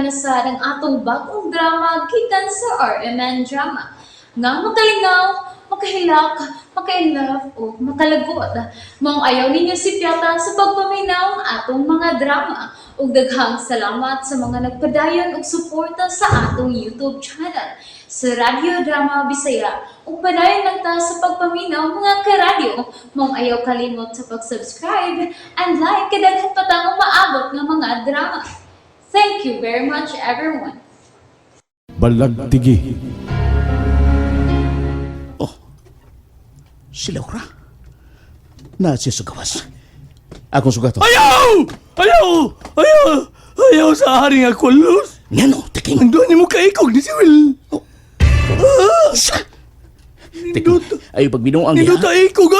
na sa ng atong bagong drama gikan sa RMN Drama. Nga makalingaw, makahilak, maka-inlove, o makalagot. Maong ayaw ninyo si Piata sa pagpaminaw atong mga drama. Ug daghang salamat sa mga nagpadayon ug suporta sa atong YouTube channel sa Radio Drama Bisaya. Ug padayon lang ta sa pagpaminaw mga karadyo. Maong ayaw kalimot sa pag-subscribe and like kadaghan pa ta maabot ng mga drama. Thank you very much everyone. Balagtigi. Oh, si Laura. Na siya sa gawas. Akong sugato. Ayaw! Ayaw! Ayaw! Ayaw sa haring akulos! Ngano, tiking. Ang doon ni mo kaikog ni si Will. Sa! Tiking, ayaw pagbinuang Ito niya. taikog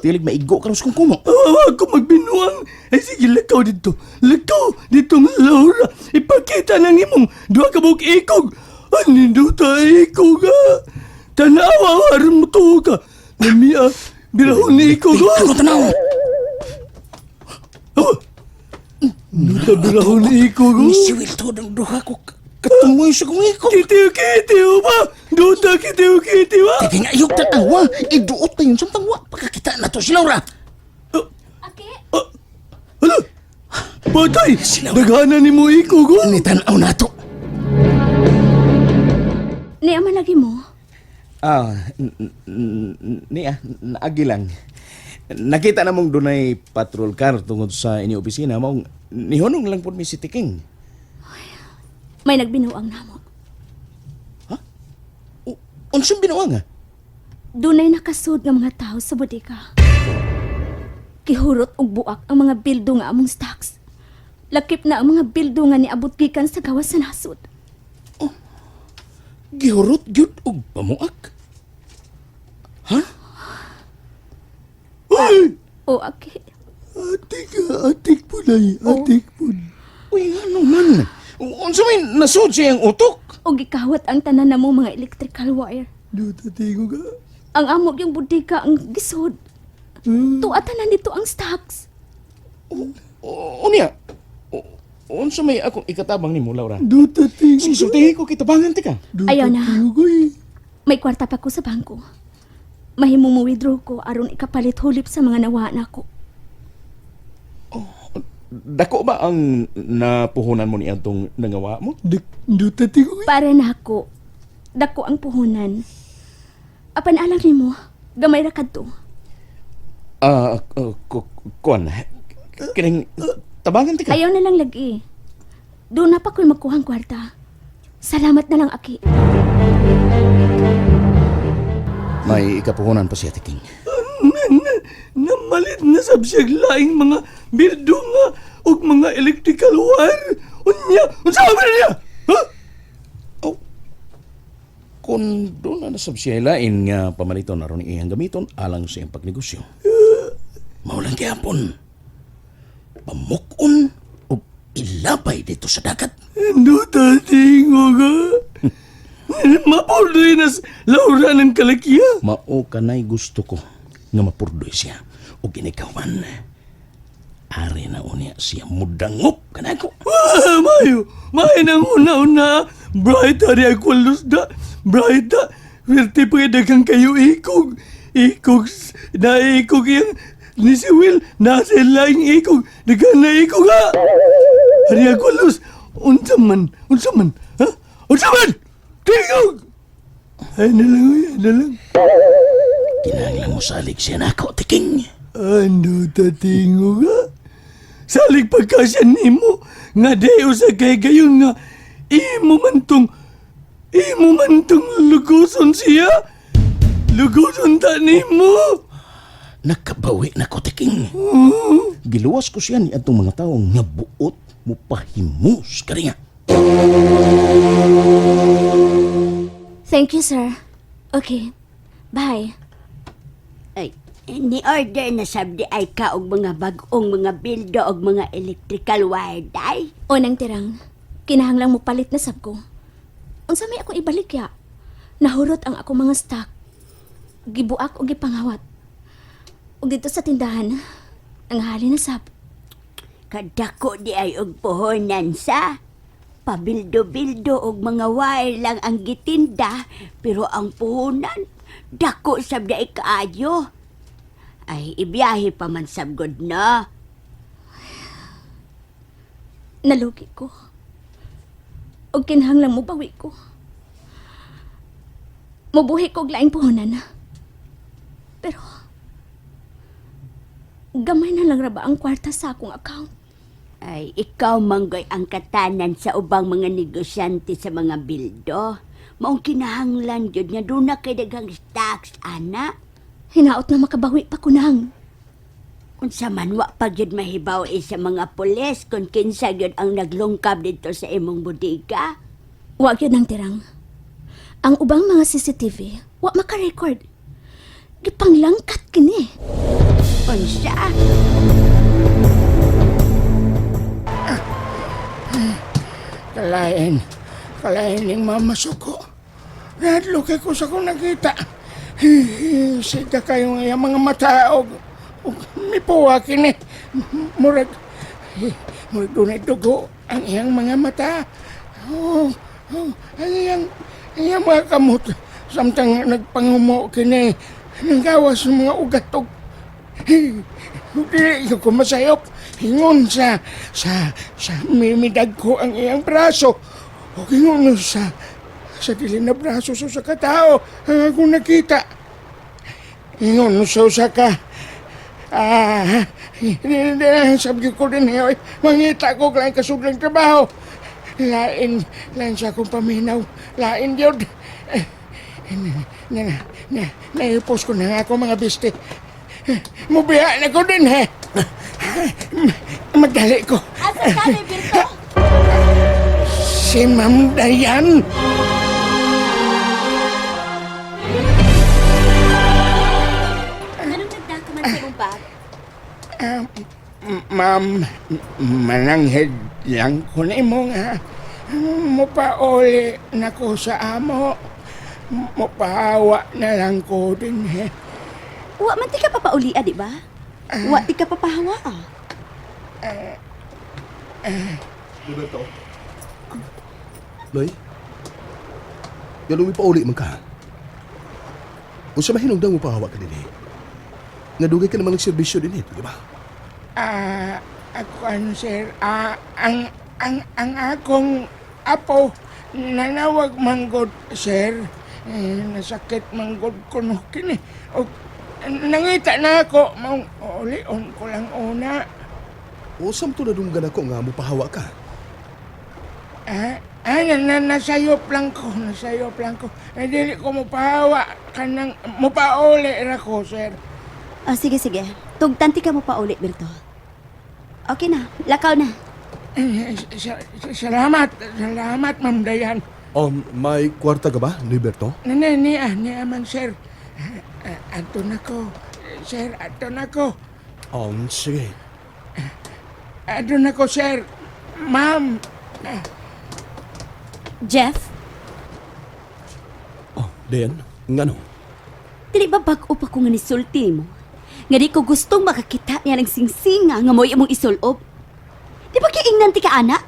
Tilig maigo ka kung kumo. Ako magbinuang. Ay sige, lakaw dito. Lakaw dito nga Laura. Ipakita ng imong duha ka buong ikog. Anindo taikog Tanawa, haram mo to ka. Lamia, birahon ni ikog Ano tanaw? Nuta birahon ni ikog Ni si Will to ng duha ko katumoy sa kong ikog. Kitiw ba? Duta kitiw ba? Tiking, ayaw tanawa. Iduot na yun sa tangwa. Pagkakita na to si Laura. Ake? Hala! Patay! Sila- Daghana ni mo ikog Nitanaw na to. Ni ama lagi mo? Niya, naagi lang. Nakita namong dunay patrol car tungod sa inyo opisina, maong nihonong lang po mi si Tiking. May nagbinuang namo. Unsang binuang nga? Dunay nakasud nga mga tao sa bodega. Kihurot og buak ang mga bildo nga among stocks. Lakip na ang mga bildo nga niabot gikan sa gawas sa nasud. Gihurot gyud og pamuak. Ha? Ay! O ake, Atik po na atik po. Uy, ano man? Unsa may nasud siyang utok? og gikawat ang tanan namo mga electrical wire. Duta tingo ka. Ang amog yung bodega ang gisod. Tuatanan dito ang stocks. Unya, unsa may akong ikatabang nimo, Laura? Duta tingo ka. Sisultihi ko kitabangan tika. Ayaw na. Tingo ka May kwarta pa ko sa bangko. Mahimo mo withdraw ko aron ikapalit hulip sa mga nawa nako. Dako ba ang napuhunan mo ni atong nangawa mo? Duta tingo ka. Para na ako, dako ang puhunan. Apan alam nimo, gamay ra kadto. Kuan. Kining tabangan tika. Ayaw na lang lagi. Doon na pa ko'y magkuhang kwarta. Salamat na lang, Aki. May ikapuhunan pa siya, Tiking. Namalit na sabsiyag laing mga bildo nga ug mga electrical wire. Unya, unsa man niya? Ha? Kung doon na nasab siya lain nga pamaliton na ron iyang gamiton alang sa iyang pagnegosyo. Maulang kayapon. Pamukon o ilapay dito sa dagat. Duta tingo ka. Mapuldoy na Laura ng kalakiya. Mao kanay gusto ko nga mapurdoy siya o ginikawan. Ari na unya siya mudangop kanako. Mayo nang una-una. Bright ari ako lusda. Bright Werte pa dagang kayo ikog. Ikog na ikog yung ni si Will. Nasa laing ikog. Dagang na ikog ha. Ari ako lus. Unsa man. Ha? Unsa man? Tingog! Ay na lang. Kinahanglan mo salig siya nako, Tiking. Ano ta tingog ha? Salig pagkasya nimo nga deo sa kay gayon nga imo man tong luguson siya. Luguson ta nimo. Nakabawi na ko, Tiking. Giluwas ko siya ni atong mga taong nga buot mo pahimus kaniya. Thank you, sir. Okay. Bye. Ay, ni-order na sabdi ay ka og mga bag-ong mga bildo og mga electrical wire, day. O nang tirang, kinahanglang mo palit na sab ko. Unsa may akong ibalik ya? Nahurot ang akong mga stock. Gibuak o gipangawat. O dito sa tindahan, ang hali na sab. Kadako di ay og puhunan sa. Pabildo-bildo og mga wire lang ang gitinda, pero ang puhunan, dako sab na ikaayo. Ay, ibiyahe pa man sabgod na. Nalugi ko. O kinahanglang mo bawi ko. Mabuhi ko og laing puhunan. Pero, gamay na lang ra ba ang kwarta sa akong account? Ay, ikaw manggoy ang katanan sa ubang mga negosyante sa mga bildo. Maong kinahanglan yun nga doon na kay daghang stocks, ana. Hinaot na makabawi pa ko nang. Unsa man wa pa gyud mahibaw sa mga pulis kung kinsa gyud ang naglungkab dito sa imong bodega. Wag yun ang tirang. Ang ubang mga CCTV, wa makarecord. Gipanglangkat kini. Unsa? Kalain ning mama suko. Nadlo kay ko sa kong nakita. Sida kayo nga mga mata og mipuwa kini. Murag dunay dugo ang iyang mga mata. Ang iyang mga kamot. Samtang nagpangumo kini. Nanggawas sa mga ugatog. Hindi ko masayop. Hingon sa mimidag ko ang iyang braso. O hingon sa dilim na braso sa katao ang akong nakita. Hingon sa usa ka. Sabi ko din, mangita ko klang kasuglang trabaho. Lain sa akong paminaw. Lain yun. Naipos ko na nga ako mga biste. Mubiha na ko din, he. Magdali ko. Asa ka, Liberto? Si Ma'am Dayan. Anong nagdakaman sa imong bag? Ma'am, mananghid lang ko na mo nga. Mupauli na ko sa amo. Mupahawa na lang ko din, he. Wa man ti ka papaulia, di ba? Wa ti ka papahawa, Roberto. Loy? Yan pa uli man ka. Kung sa mahinugdang mo pahawa ka din eh. Nga dugay ka naman ng serbisyo din eh, di ba? Ako sir, ang akong apo nanawag manggod, sir. Nasakit manggod ko no kini. O, nangita na ako, ulion ko lang una. O sam to na dunggan ako nga mo pahawa ka. Nasayop lang ko. Dili ko mupahawa kanang mupauli ra ko, sir. Sige. Tugtanti ka mo pa ulit, Berto. Okay na. Lakaw na. Salamat, Ma'am Dayan. May kwarta ka ba, Liberto? Ni aman, sir. Ato na ko. Sir, ato na ko. Sige. Ato na ko, sir. Ma'am. Jeff, Dayan, ngano? dili ba bag-o pa ko nga nisulti mo? Nga di ko gustong makakita niya ng singsinga nga mo imong isulob. Di ba kiingnan ti ka, ana?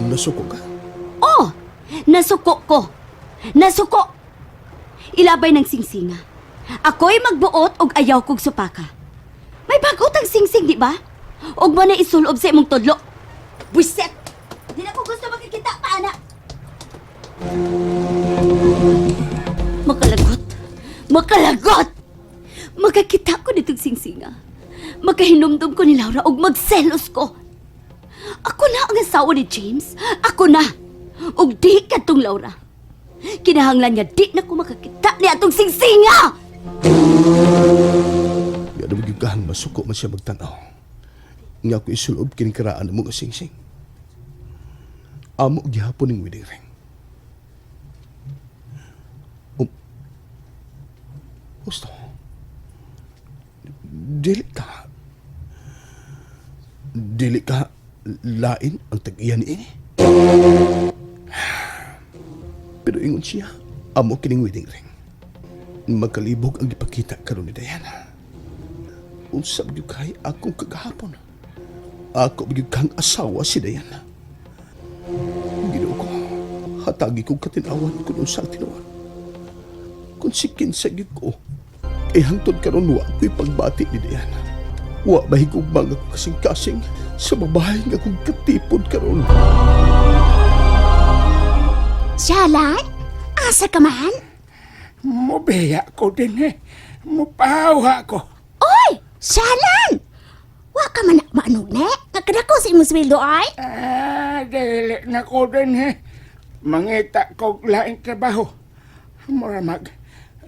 Nasuko ka? Oh, nasuko ko. Nasuko. Ilabay ng singsinga. Ako'y magbuot og ayaw kog supaka. May bagot ang singsing, di ba? Og mo na isulob sa imong tudlo. Buiset! Di na ko gusto makikita pa, ana. Makalagot! Magkakita ko nitong singsinga. Magkahinumdum ko ni Laura og magselos ko. Ako na ang asawa ni James. Ako na. Og di ka tong Laura. Kinahanglan niya di na ko makakita ni atong singsinga! Yan ang magigahang masuko man siya magtanaw. Nga ako isulob kinikaraan ng mga sing-sing. Amo gihapon ng wedding ring. Gusto. Dili ka lain ang tag-iyan ini. Pero ingon siya, amo kining wedding ring. Magkalibog ang ipakita karon ni Diana. Unsab gyud kay akong kagahapon. Ako gyud kang asawa si Diana. matagi kong katinawan ko nung sa tinuan. Kung si kinsagid ko, kay hangtod karon wa ko'y pagbati ni Diana. Wa mahigugmang ako kasing-kasing sa babae nga kong katipod karon. Shalan? Asa ka man? Mubiya ko din eh. Mupahawa ko. Oy! Shalan! Wa ka man maanog ne? Nagkadako sa imong sweldo ay? Dili na ko din eh. Mangita ko laing trabaho. Muramag,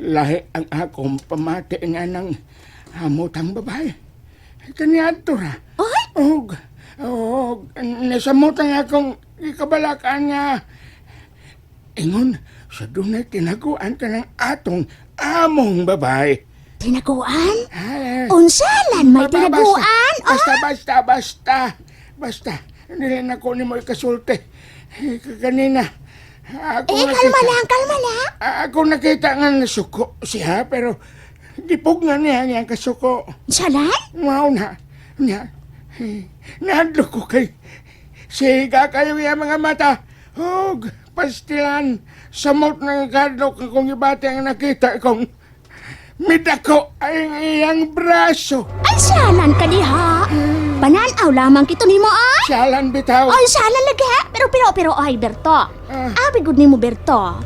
lahi ang akong pamati nga ng hamutang babae. Kaniadto ra. Oy! Og, nasamutang akong ikabalakan nga. Ingon, sa dunay tinaguan ka ng atong among babae. Tinaguan? Ay, Unsalan may tinaguan? Basta. Dili na ko ni mo ikasulti. Kanina. Ako Kalma lang. Ako nakita nga nasuko siya, pero dipog nga niya niyang kasuko. Shalan? Mao na. Nadlo ko kay siga kayo yung mga mata. Hug, pastilan. Samot ng kadlok akong ibati ang nakita kong midako ay iyang braso. Ay, shalan ka diha. Pananaw lamang kito nimo ay. Siyalan bitaw. Ay, shalan lagi. Pero ay, Berto. Abi gud nimo, Berto.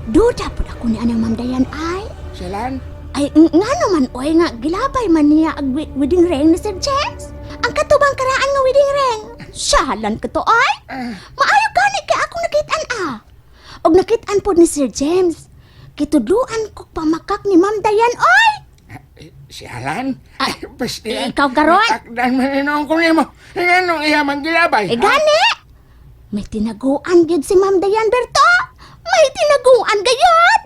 Duda po ako ni anang mamdayan ay. Siyalan? Ay, nga naman, oy nga, gilabay man niya ang wedding ring ni Sir James. Ang katubang karaan nga wedding ring. Shalan ka to, ay. Maayo gani kay akong nakitaan Og nakitaan po ni Sir James. Kitudluan ko pamakak ni Ma'am Dayan, oy. Siyalan? Ay, pastilan. ikaw karon? Takdan maninong ko niya mo. Anong iyamang gilabay? Gani? May tinaguan gyud si Ma'am Dayan, Berto. May tinaguan gayud.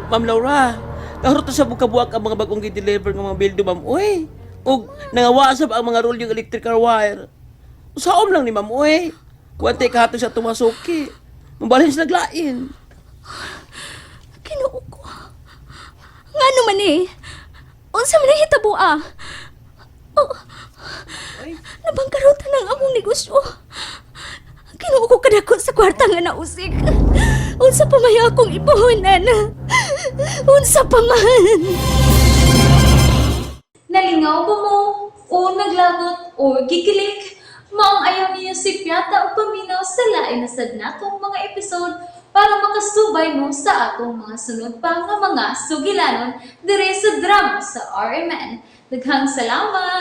Ma'am Laura, kahurot na sa bukabuak ang mga bagong gi-deliver ng mga bildo, ma'am. Uy, ug nangawasab ang mga rolyong electrical wire. Usaom lang ni ma'am, uy. Kuwante kahatong sa tumasuki. Mabalhin sa naglain. Kinuo ko. Nga naman eh. Unsa man ang hitabo Oh, nabangkarotan ng among negosyo. Kinuo ko kadako sa kwarta nga nausik. Unsa pa may akong ipuhunan. Unsa pa man. Nalingaw ba mo? O naglagot? O gikilik? Maong ayaw niyo si Piata o paminaw sa lain na sad natong mga episode para makasubay mo sa atong mga sunod pa nga mga sugilanon dire sa drama sa RMN. Daghang salamat!